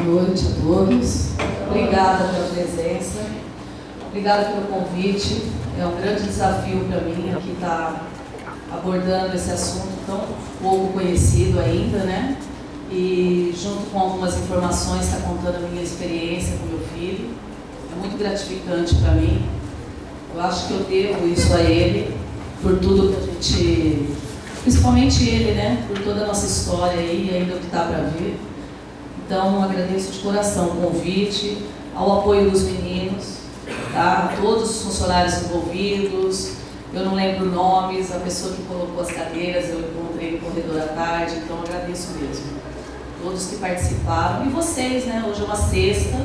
Boa noite a todos. Obrigada pela presença. Obrigada pelo convite. É um grande desafio para mim aqui estar abordando esse assunto tão pouco conhecido ainda, né? E junto com algumas informações, está contando a minha experiência com meu filho. É muito gratificante para mim. Eu acho que eu devo isso a ele, por tudo que a gente... Principalmente ele, né? Por toda a nossa história aí, ainda o que está para vir. Então, agradeço de coração o convite, ao apoio dos meninos, tá? A todos os funcionários envolvidos. Eu não lembro nomes, a pessoa que colocou as cadeiras, eu encontrei no corredor à tarde, então agradeço mesmo. Todos que participaram. E vocês, né? Hoje é uma sexta,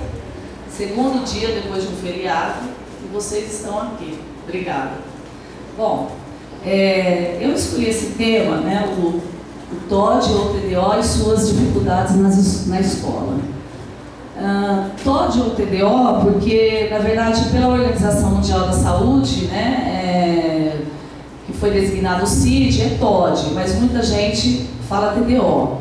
segundo dia depois de um feriado, e vocês estão aqui. Obrigada. Bom, eu escolhi esse tema, né? O TOD ou TDO e suas dificuldades na escola. TOD ou TDO, porque, na verdade, pela Organização Mundial da Saúde, né, que foi designado o CID, é TOD, mas muita gente fala TDO.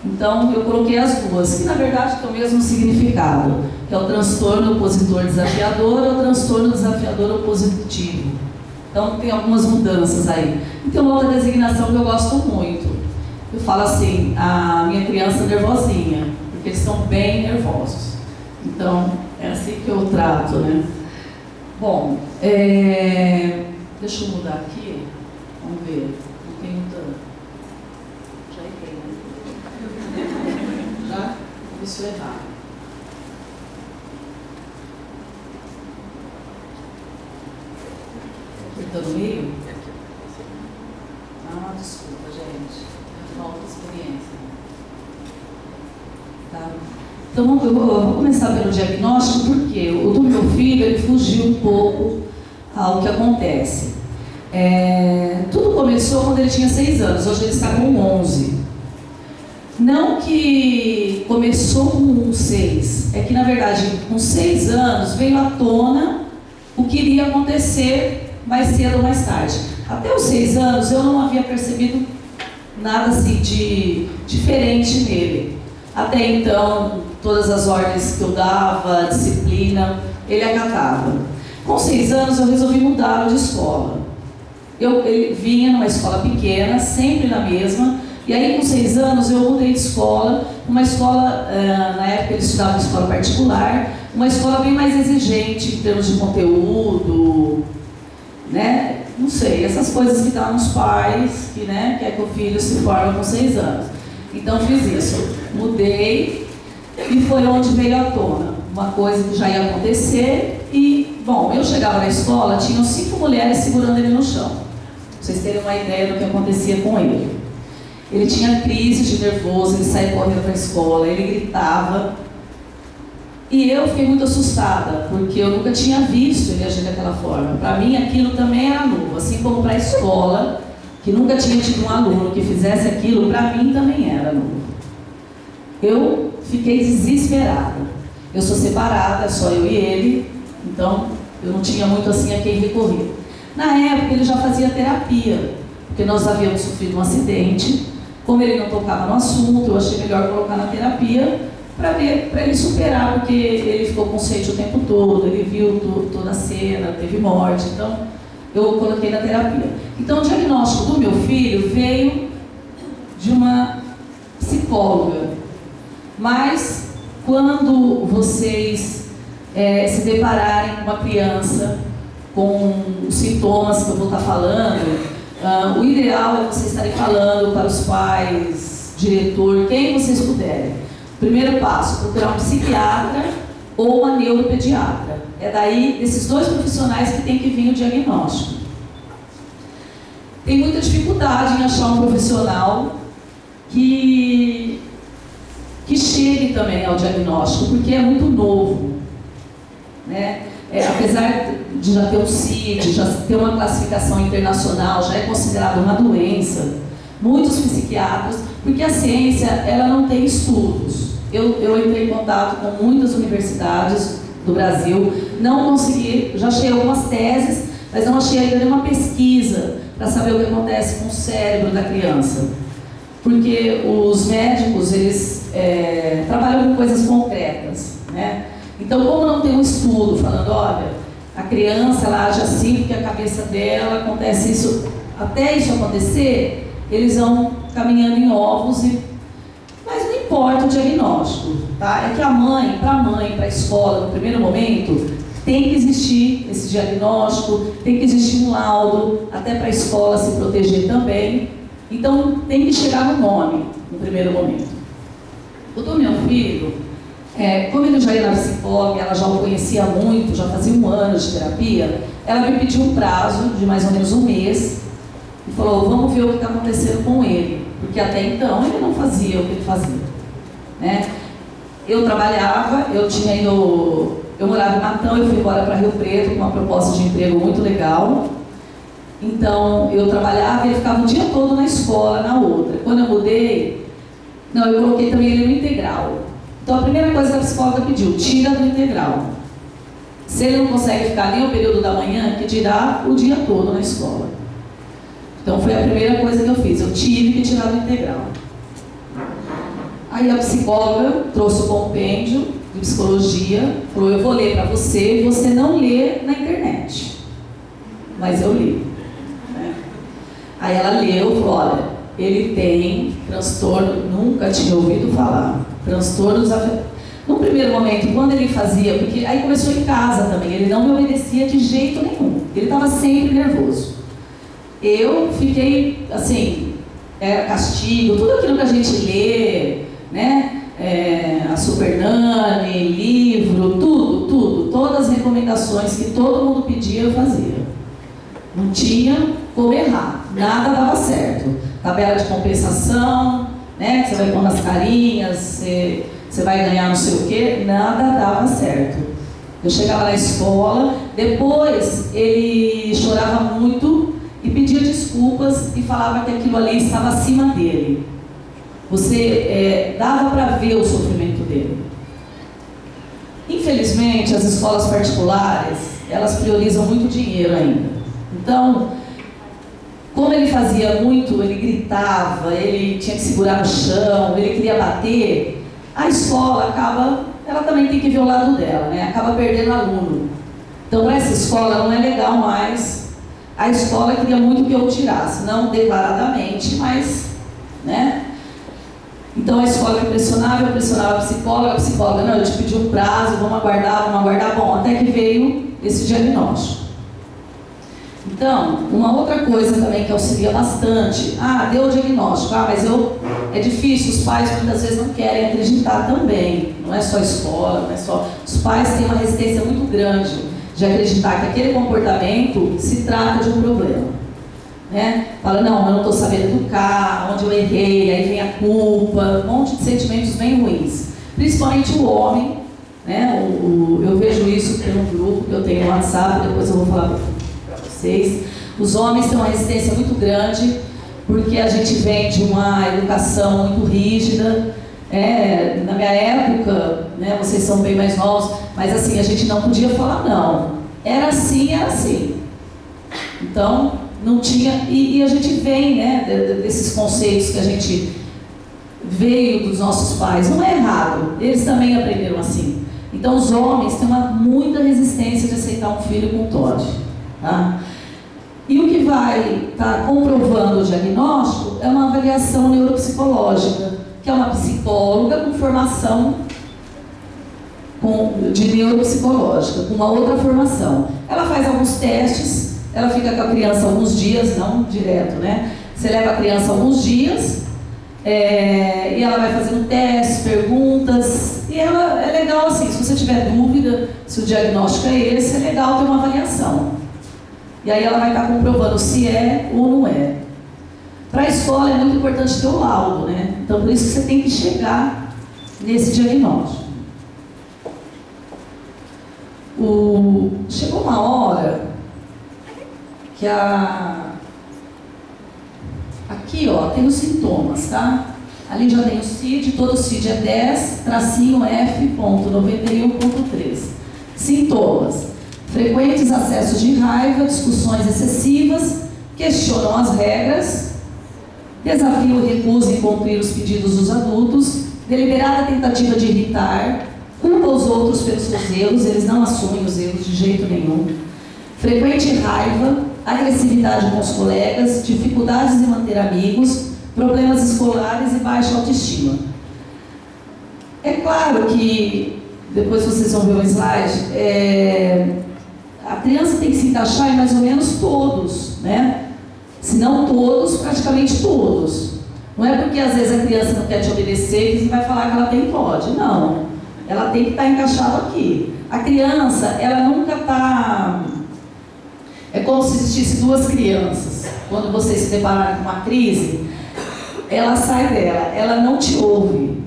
Então, eu coloquei as duas, que na verdade têm o mesmo significado, que é o transtorno opositor desafiador ou transtorno desafiador opositivo. Então, tem algumas mudanças aí. E tem uma outra designação que eu gosto muito. Eu falo assim, a minha criança nervosinha, porque eles são bem nervosos. Então, é assim que eu trato, né? Bom, deixa eu mudar aqui. Vamos ver. Não tem muita... Já errei, né? Já? Isso é errado. Apertando no meio? Ah, desculpa, gente. Falta experiência. Tá? Então, eu vou começar pelo diagnóstico, porque o do meu filho, ele fugiu um pouco ao que acontece. Tudo começou quando ele tinha 6 anos, hoje ele está com 11. Não que começou com 6, é que, na verdade, com 6 anos, veio à tona o que iria acontecer mais cedo ou mais tarde. Até os 6 anos, eu não havia percebido nada assim de diferente nele. Até então, todas as ordens que eu dava, disciplina, ele acatava. Com 6 anos, eu resolvi mudá-lo de escola. Ele vinha numa escola pequena, sempre na mesma, e aí com 6 anos eu mudei de escola, uma escola, na época ele estudava em escola particular, uma escola bem mais exigente em termos de conteúdo, né? Não sei, essas coisas que dão nos pais, que, né, quer que o filho se forme com 6 anos. Então fiz isso, mudei e foi onde veio à tona. Uma coisa que já ia acontecer e, bom, eu chegava na escola, tinham 5 mulheres segurando ele no chão. Pra vocês terem uma ideia do que acontecia com ele. Ele tinha crise de nervoso, ele saía correndo para a escola, ele gritava. E eu fiquei muito assustada, porque eu nunca tinha visto ele agir daquela forma. Para mim, aquilo também era novo, assim como para a escola, que nunca tinha tido um aluno que fizesse aquilo, para mim também era novo. Eu fiquei desesperada. Eu sou separada, só eu e ele, então eu não tinha muito assim a quem recorrer. Na época, ele já fazia terapia, porque nós havíamos sofrido um acidente. Como ele não tocava no assunto, eu achei melhor colocar na terapia, para ele superar, porque ele ficou consciente o tempo todo, ele viu toda a cena, teve morte, então eu coloquei na terapia. Então o diagnóstico do meu filho veio de uma psicóloga, mas quando vocês se depararem com uma criança com os sintomas que eu vou estar falando, o ideal é vocês estarem falando para os pais, diretor, quem vocês puderem. Primeiro passo, procurar um psiquiatra ou uma neuropediatra. É daí, desses 2 profissionais, que tem que vir o diagnóstico. Tem muita dificuldade em achar um profissional que chegue também ao diagnóstico, porque é muito novo, né? Apesar de já ter o CID, já ter uma classificação internacional, já é considerado uma doença, muitos psiquiatras, porque a ciência, ela não tem estudos. Eu entrei em contato com muitas universidades do Brasil, não consegui, já achei algumas teses, mas não achei ainda nenhuma pesquisa para saber o que acontece com o cérebro da criança. Porque os médicos, eles trabalham com coisas concretas, né? Então, como não tem um estudo falando, olha, a criança ela age assim porque a cabeça dela acontece isso, até isso acontecer, eles vão caminhando em ovos, mas não importa o diagnóstico, tá? É que para a escola, no primeiro momento, tem que existir esse diagnóstico, tem que existir um laudo, até para a escola se proteger também. Então, tem que chegar no nome, no primeiro momento. O do meu filho, como ele já era psicóloga, ela já o conhecia muito, já fazia 1 ano de terapia, ela me pediu um prazo de mais ou menos 1 mês e falou, vamos ver o que está acontecendo com ele, porque até então ele não fazia o que ele fazia, né? Eu trabalhava, eu morava em Matão, eu fui embora para Rio Preto com uma proposta de emprego muito legal. Então, eu trabalhava e ele ficava o dia todo na escola, na outra. Quando eu mudei, eu coloquei também ele no integral. Então, a primeira coisa que a psicóloga pediu, tira do integral. Se ele não consegue ficar nem o período da manhã, que dirá o dia todo na escola. Então, foi a primeira coisa que eu fiz, eu tive que tirar do integral. Aí a psicóloga trouxe o compêndio de psicologia, falou, eu vou ler para você, e você não lê na internet. Mas eu li. Aí ela leu e falou, olha, ele tem transtorno, nunca tinha ouvido falar, transtornos afetivos. No primeiro momento, quando ele fazia, porque aí começou em casa também, ele não me obedecia de jeito nenhum, ele estava sempre nervoso. Eu fiquei, assim, castigo, tudo aquilo que a gente lê, né, a Super Nani, livro, tudo, todas as recomendações que todo mundo pedia, eu fazia. Não tinha como errar, nada dava certo. Tabela de compensação, né, você vai pôr nas carinhas, você vai ganhar não sei o quê, nada dava certo. Eu chegava na escola, depois ele chorava muito e pedia desculpas e falava que aquilo ali estava acima dele. Você dava para ver o sofrimento dele. Infelizmente, as escolas particulares, elas priorizam muito dinheiro ainda. Então, como ele fazia muito, ele gritava, ele tinha que segurar no chão, ele queria bater, a escola ela também tem que ver o lado dela, né? Acaba perdendo aluno. Então, para essa escola não é legal mais. A escola queria muito que eu tirasse, não declaradamente, mas, né? Então a escola me pressionava, eu pressionava a psicóloga, não, eu te pedi um prazo, vamos aguardar, bom, até que veio esse diagnóstico. Então, uma outra coisa também que auxilia bastante, deu o diagnóstico, mas é difícil, os pais muitas vezes não querem acreditar também, não é só a escola, não é só... Os pais têm uma resistência muito grande de acreditar que aquele comportamento se trata de um problema. Né? Fala, não, eu não estou sabendo educar, onde eu errei, aí vem a culpa, um monte de sentimentos bem ruins. Principalmente o homem, né? Eu vejo isso pelo grupo que eu tenho no WhatsApp, depois eu vou falar para vocês. Os homens têm uma resistência muito grande, porque a gente vem de uma educação muito rígida. Na minha época, né, vocês são bem mais novos, mas assim, a gente não podia falar não. Era assim. Então, não tinha, e a gente vem, né, desses conceitos que a gente veio dos nossos pais, não é errado, eles também aprenderam assim. Então os homens têm muita resistência de aceitar um filho com TOD, tá? E o que vai estar comprovando o diagnóstico é uma avaliação neuropsicológica, que é uma psicóloga com formação de neuropsicológica, com uma outra formação. Ela faz alguns testes. Ela fica com a criança alguns dias, não direto, né? Você leva a criança alguns dias e ela vai fazendo testes, perguntas. E ela é legal assim, se você tiver dúvida se o diagnóstico é esse, é legal ter uma avaliação. E aí ela vai estar comprovando se é ou não é. Para a escola é muito importante ter o laudo, né? Então por isso que você tem que chegar nesse diagnóstico. Chegou uma hora que aqui tem os sintomas, tá? Ali já tem o CID, todo CID é 10-F.91.3. Sintomas: frequentes acessos de raiva, discussões excessivas, questionam as regras, desafio e recusa em cumprir os pedidos dos adultos, deliberada tentativa de irritar, culpa os outros pelos seus erros, eles não assumem os erros de jeito nenhum, frequente raiva, agressividade com os colegas, dificuldades em manter amigos, problemas escolares e baixa autoestima. É claro que, depois vocês vão ver o slide, a criança tem que se encaixar em mais ou menos todos, né? Se não todos, praticamente todos. Não é porque às vezes a criança não quer te obedecer que você vai falar que ela tem pode. Não. Ela tem que estar encaixada aqui. A criança, ela nunca está... É como se existisse duas crianças. Quando vocês se depararem com uma crise, ela sai dela, ela não te ouve.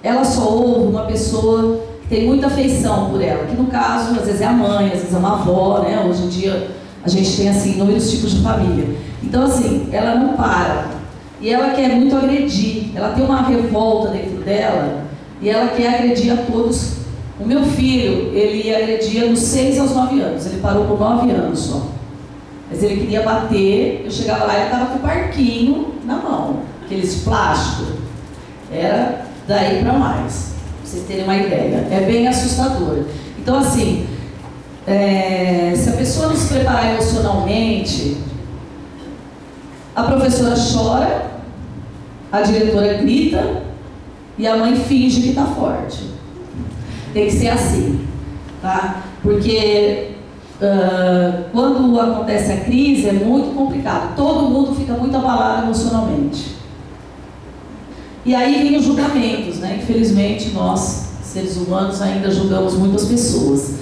Ela só ouve uma pessoa que tem muita afeição por ela, que no caso, às vezes é a mãe, às vezes é uma avó, né? Hoje em dia a gente tem assim inúmeros tipos de família. Então assim, ela não para. E ela quer muito agredir, ela tem uma revolta dentro dela e ela quer agredir a todos. O meu filho, ele agredia dos 6 aos 9 anos, ele parou com 9 anos só. Mas ele queria bater, eu chegava lá e ele estava com o parquinho na mão, aqueles de plástico. Era daí para mais, pra vocês terem uma ideia. É bem assustador. Então assim, se a pessoa não se preparar emocionalmente, a professora chora, a diretora grita e a mãe finge que está forte. Tem que ser assim, tá? Porque quando acontece a crise é muito complicado. Todo mundo fica muito abalado emocionalmente. E aí vem os julgamentos, né? Infelizmente nós, seres humanos, ainda julgamos muitas pessoas.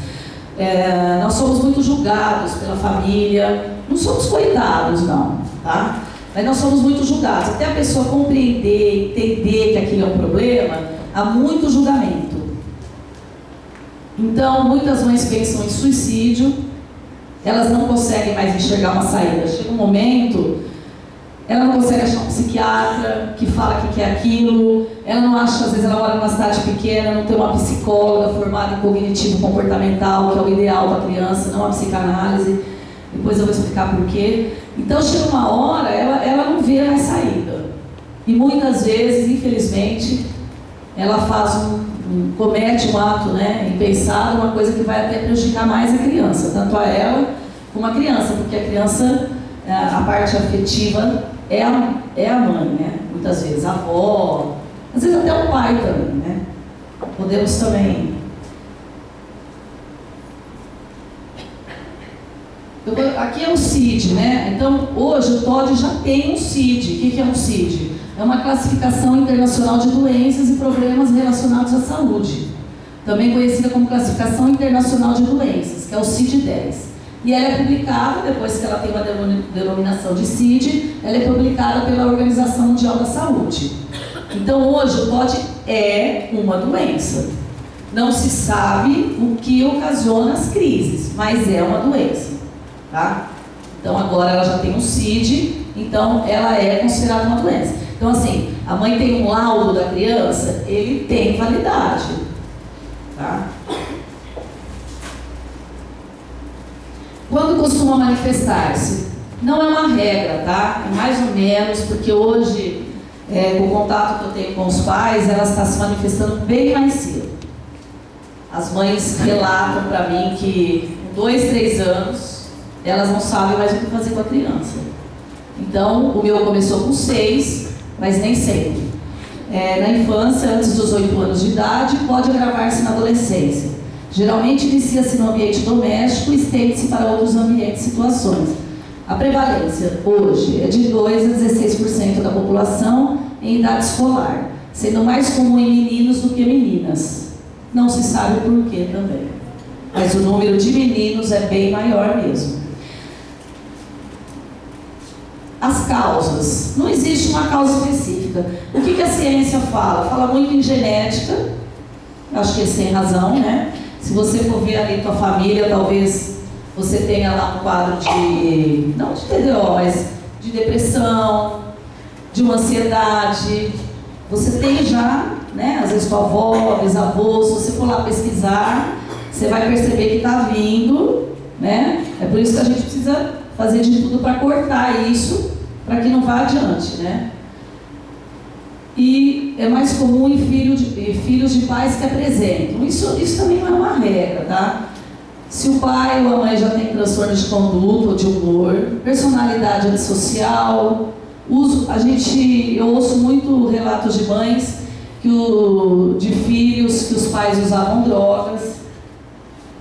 Nós somos muito julgados pela família. Não somos coitados, não, tá? Mas nós somos muito julgados. Até a pessoa compreender, entender que aquilo é um problema, há muito julgamento. Então, muitas mães pensam em suicídio, elas não conseguem mais enxergar uma saída. Chega um momento, ela não consegue achar um psiquiatra que fala que quer aquilo, ela não acha, às vezes ela mora numa cidade pequena, não tem uma psicóloga formada em cognitivo comportamental, que é o ideal para a criança, não a psicanálise. Depois eu vou explicar por quê. Então chega uma hora, ela não vê mais saída. E muitas vezes, infelizmente, ela comete um ato, né, impensado, uma coisa que vai até prejudicar mais a criança, tanto a ela como a criança, porque a criança, a parte afetiva é a mãe, né? Muitas vezes a avó, às vezes até o pai também, né? Podemos também... Aqui é o CID, né? Então, hoje o TOD já tem um CID. O que é um CID? É uma classificação internacional de doenças e problemas relacionados à saúde. Também conhecida como Classificação Internacional de Doenças, que é o CID-10. E ela é publicada, depois que ela tem uma denominação de CID, ela é publicada pela Organização Mundial da Saúde. Então, hoje o TOD é uma doença. Não se sabe o que ocasiona as crises, mas é uma doença. Tá? Então agora ela já tem um CID, então ela é considerada uma doença. Então assim, a mãe tem um laudo da criança, ele tem validade. Tá? Quando costuma manifestar-se? Não é uma regra, tá? É mais ou menos, porque hoje, com o contato que eu tenho com os pais, ela está se manifestando bem mais cedo. As mães relatam para mim que com 2, 3 anos, elas não sabem mais o que fazer com a criança. Então, o meu começou com 6, mas nem sempre. Na infância, antes dos 8 anos de idade, pode agravar-se na adolescência. Geralmente inicia-se no ambiente doméstico e estende-se para outros ambientes e situações. A prevalência hoje é de 2 a 16% da população em idade escolar, sendo mais comum em meninos do que meninas. Não se sabe o porquê também, mas o número de meninos é bem maior mesmo. As causas. Não existe uma causa específica. O que a ciência fala? Fala muito em genética. Eu acho que eles têm razão, né? Se você for ver ali tua família, talvez você tenha lá um quadro de, não de TDO, mas de depressão, de uma ansiedade. Você tem já, né? Às vezes tua avó, bisavô, se você for lá pesquisar, você vai perceber que está vindo, né? É por isso que a gente precisa fazer de tudo para cortar isso, para que não vá adiante, né? e é mais comum em filhos de pais que apresentam. Isso também não é uma regra, tá? Se o pai ou a mãe já tem transtorno de conduta ou de humor, personalidade antissocial, eu ouço muito relatos de mães de filhos que os pais usavam drogas,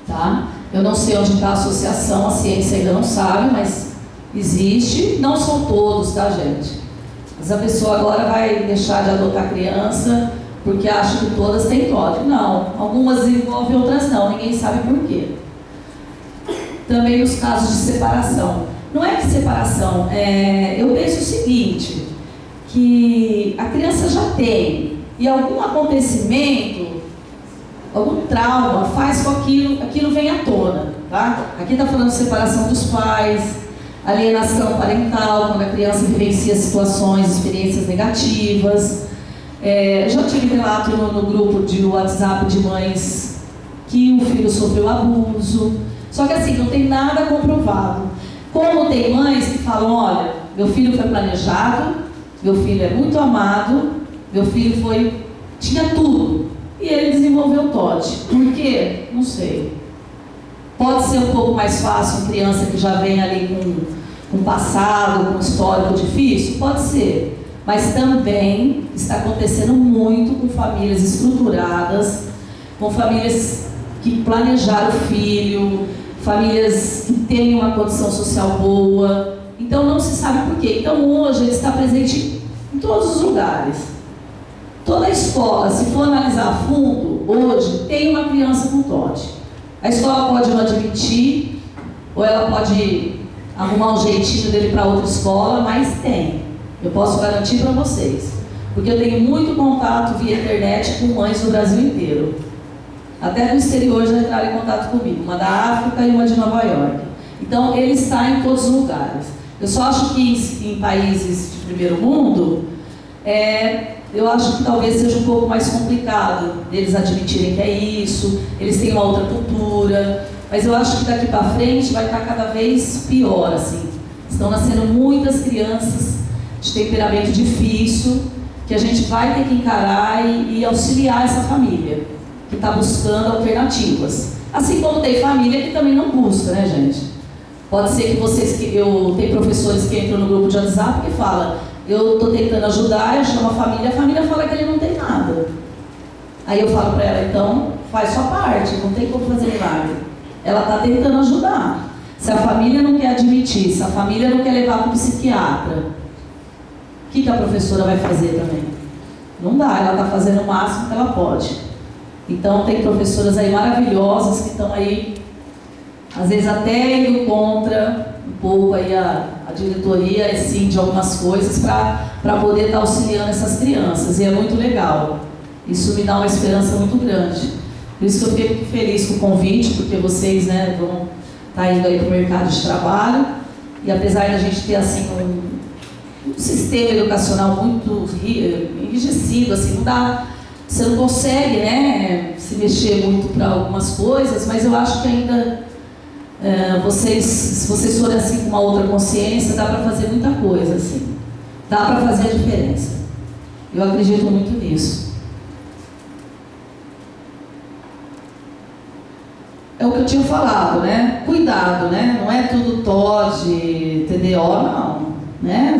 tá? Eu não sei onde está a associação, a ciência ainda não sabe, mas existe. Não são todos, tá, gente? Mas a pessoa agora vai deixar de adotar criança porque acha que todas têm TOD. Não, algumas envolvem, outras não, ninguém sabe por quê. Também os casos de separação. Não é que separação, eu penso o seguinte, que a criança já tem, e algum acontecimento, algum trauma faz com que aquilo venha à tona, tá? Aqui está falando de separação dos pais, alienação parental, quando a criança vivencia situações, experiências negativas. Já tive relato no grupo de WhatsApp de mães que o filho sofreu abuso. Só que assim, não tem nada comprovado. Como tem mães que falam, olha, meu filho foi planejado, meu filho é muito amado, meu filho tinha tudo, e ele desenvolveu TOD. Por quê? Não sei. Pode ser um pouco mais fácil em criança que já vem ali com passado, com histórico difícil? Pode ser. Mas também está acontecendo muito com famílias estruturadas, com famílias que planejaram o filho, famílias que têm uma condição social boa. Então não se sabe por quê. Então hoje ele está presente em todos os lugares. Toda a escola, se for analisar a fundo, hoje tem uma criança com TOD. A escola pode não admitir, ou ela pode arrumar um jeitinho dele para outra escola, mas tem. Eu posso garantir para vocês. Porque eu tenho muito contato via internet com mães do Brasil inteiro. Até no exterior já entraram em contato comigo, uma da África e uma de Nova York. Então ele está em todos os lugares. Eu só acho que em países de primeiro mundo, eu acho que talvez seja um pouco mais complicado eles admitirem que é isso, eles têm uma outra cultura, mas eu acho que daqui para frente vai estar cada vez pior, assim. Estão nascendo muitas crianças de temperamento difícil, que a gente vai ter que encarar e auxiliar essa família, que está buscando alternativas. Assim como tem família que também não busca, né, gente? Pode ser que tem professores que entram no grupo de WhatsApp que falam, eu estou tentando ajudar, eu chamo a família fala que ele não tem nada. Aí eu falo para ela, então faz sua parte, não tem como fazer milagre. Ela está tentando ajudar. Se a família não quer admitir, se a família não quer levar para o psiquiatra, o que a professora vai fazer também? Não dá, ela está fazendo o máximo que ela pode. Então tem professoras aí maravilhosas que estão aí, às vezes até indo contra um pouco aí a diretoria, assim, de algumas coisas para poder estar auxiliando essas crianças. E é muito legal. Isso me dá uma esperança muito grande. Por isso que eu fiquei muito feliz com o convite, porque vocês, né, vão estar indo aí para o mercado de trabalho. E apesar da gente ter assim um sistema educacional muito enrijecido, assim, não dá, você não consegue, né, se mexer muito para algumas coisas, mas eu acho que ainda se vocês forem assim com uma outra consciência, dá para fazer muita coisa, assim. Dá para fazer a diferença. Eu acredito muito nisso. É o que eu tinha falado, né? Cuidado, né? Não é tudo TOD, TDO, não. Né?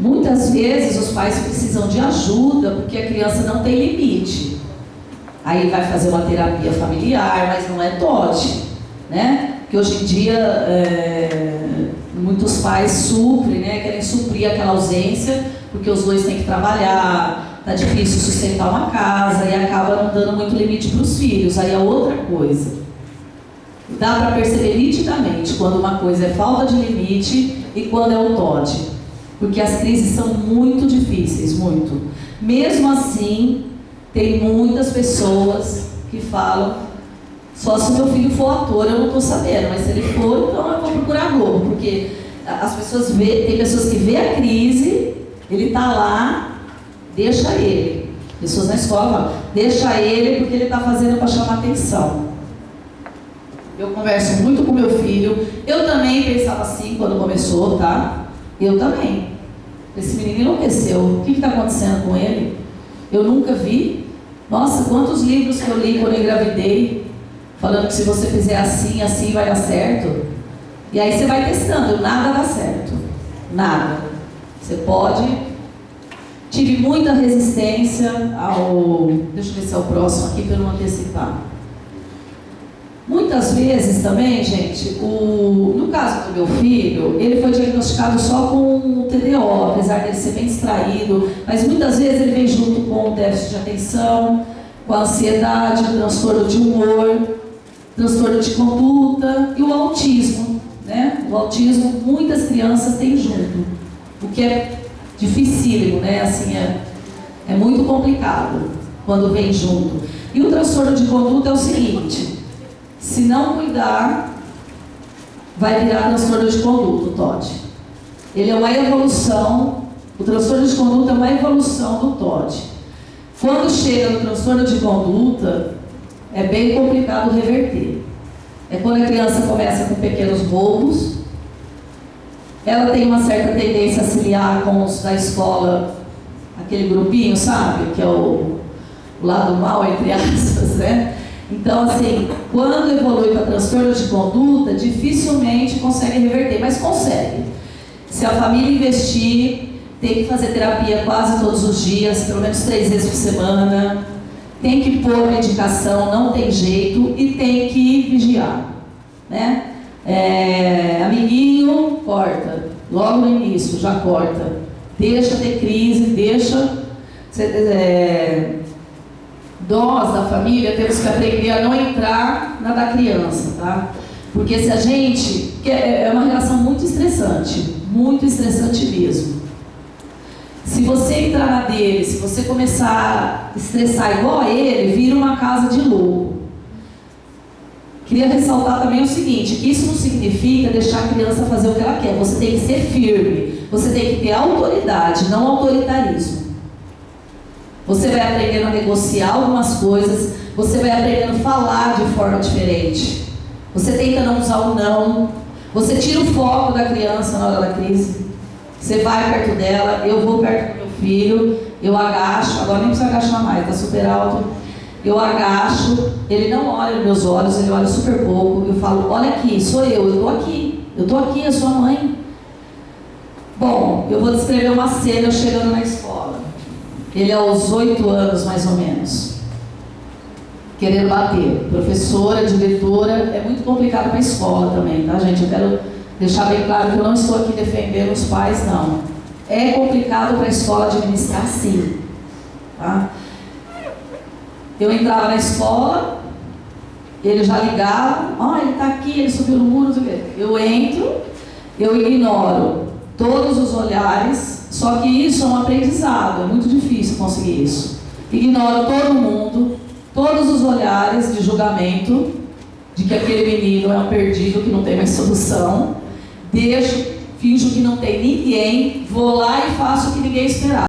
Muitas vezes os pais precisam de ajuda porque a criança não tem limite. Aí vai fazer uma terapia familiar, mas não é TOD, né? Porque hoje em dia muitos pais suprem, né? Querem suprir aquela ausência porque os dois têm que trabalhar, tá difícil sustentar uma casa e acaba não dando muito limite para os filhos. Aí é outra coisa. Dá para perceber nitidamente quando uma coisa é falta de limite e quando é o TOD. Porque as crises são muito difíceis, muito. Mesmo assim, tem muitas pessoas que falam, só se meu filho for ator, eu não estou sabendo, mas se ele for, então eu vou procurar a Globo. Porque as pessoas tem pessoas que vê a crise, ele está lá, deixa ele. Pessoas na escola falam, deixa ele porque ele está fazendo para chamar atenção. Eu converso muito com meu filho. Eu também pensava assim quando começou, tá? Eu também. Esse menino enlouqueceu. O que está acontecendo com ele? Eu nunca vi. Nossa, quantos livros que eu li quando eu engravidei, falando que se você fizer assim, assim vai dar certo. E aí você vai testando, nada dá certo. Nada. Você pode... Tive muita resistência ao... Deixa eu ver se é o próximo aqui para eu não antecipar. Muitas vezes também, gente, no caso do meu filho, ele foi diagnosticado só com o TDO, apesar dele ser bem distraído, mas muitas vezes ele vem junto com o déficit de atenção, com a ansiedade, o transtorno de humor, transtorno de conduta e o autismo, né? O autismo muitas crianças têm junto, o que é dificílimo, né? Assim, é muito complicado quando vem junto. E o transtorno de conduta é o seguinte: se não cuidar, vai virar transtorno de conduta, o TOD. Ele é uma evolução, o transtorno de conduta é uma evolução do TOD. Quando chega no transtorno de conduta, é bem complicado reverter. É quando a criança começa com pequenos roubos, ela tem uma certa tendência a se liar com os da escola, aquele grupinho, sabe? Que é o lado mal, entre aspas, né? Então, assim, quando evolui para transtorno de conduta, dificilmente consegue reverter, mas consegue. Se a família investir, tem que fazer terapia quase todos os dias, pelo menos 3 vezes por semana, tem que pôr medicação, não tem jeito, e tem que vigiar, né? Amiguinho, corta. Logo no início, já corta. Deixa ter crise, deixa... Nós, da família, temos que aprender a não entrar na da criança, tá? Porque se a gente... é uma relação muito estressante mesmo. Se você entrar na dele, se você começar a estressar igual a ele, vira uma casa de louco. Queria ressaltar também o seguinte, que isso não significa deixar a criança fazer o que ela quer. Você tem que ser firme, você tem que ter autoridade, não autoritarismo. Você vai aprendendo a negociar algumas coisas, você vai aprendendo a falar de forma diferente. Você tenta não usar o não, você tira o foco da criança na hora da crise. Você vai perto dela, eu vou perto do meu filho, eu agacho, agora nem precisa agachar mais, está super alto. Eu agacho, ele não olha nos meus olhos, ele olha super pouco. Eu falo, olha aqui, sou eu estou aqui, é sua mãe. Bom, eu vou descrever uma cena eu chegando na escola. Ele aos 8 anos, mais ou menos, querendo bater. Professora, diretora, é muito complicado para a escola também, tá, gente? Eu quero deixar bem claro que eu não estou aqui defendendo os pais, não. É complicado para a escola administrar, sim, tá? Eu entrava na escola, ele já ligava, ele está aqui, ele subiu no muro, não sei o quê. Eu entro, eu ignoro todos os olhares, só que isso é um aprendizado, é muito difícil conseguir isso. Ignoro todo mundo, todos os olhares de julgamento, de que aquele menino é um perdido, que não tem mais solução. Finjo que não tem ninguém, vou lá e faço o que ninguém esperava.